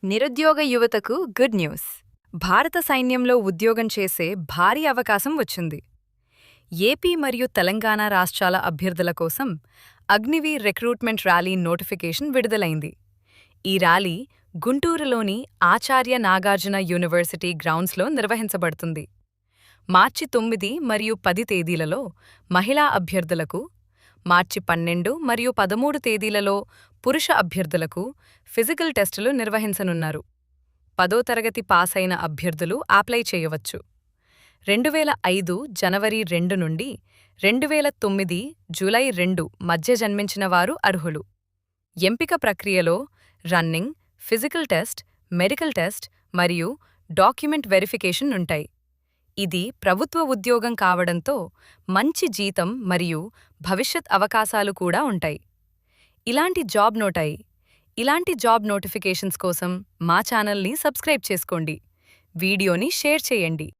నిరుద్యోగ యువతకు good news. భారత సైన్యంలో ఉద్యోగం చేసే భారీ అవకాశం వచ్చింది. ఏపీ మరియు తెలంగాణ రాష్ట్రాల అభ్యర్థుల కోసం అగ్నివీర్ రిక్రూట్మెంట్ ర్యాలీ నోటిఫికేషన్ విడుదలైంది. ఈ ర్యాలీ గుంటూరులోని ఆచార్య నాగార్జున యూనివర్సిటీ గ్రౌండ్స్లో నిర్వహించబడుతుంది. మార్చి 9 మరియు 10 తేదీలలో మహిళా అభ్యర్థులకు, మార్చి 12 మరియు 13 తేదీలలో పురుష అభ్యర్థులకు ఫిజికల్ టెస్టులు నిర్వహించనున్నారు. 10వ తరగతి పాసైన అభ్యర్థులు అప్లై చేయవచ్చు. 2005 జనవరి 2 నుండి 2009 జూలై 2 మధ్య జన్మించిన వారు అర్హులు. ఎంపిక ప్రక్రియలో running, physical test, medical test మరియు డాక్యుమెంట్ వెరిఫికేషన్ ఉంటాయి. ఇది ప్రభుత్వ ఉద్యోగం కావడంతో మంచి జీతం మరియు భవిష్యత్ అవకాశాలు కూడా ఉంటాయి. ఇలాంటి జాబ్ నోటిఫికేషన్స్ కోసం మా ఛానల్ని సబ్స్క్రైబ్ చేసుకోండి. వీడియోని షేర్ చేయండి.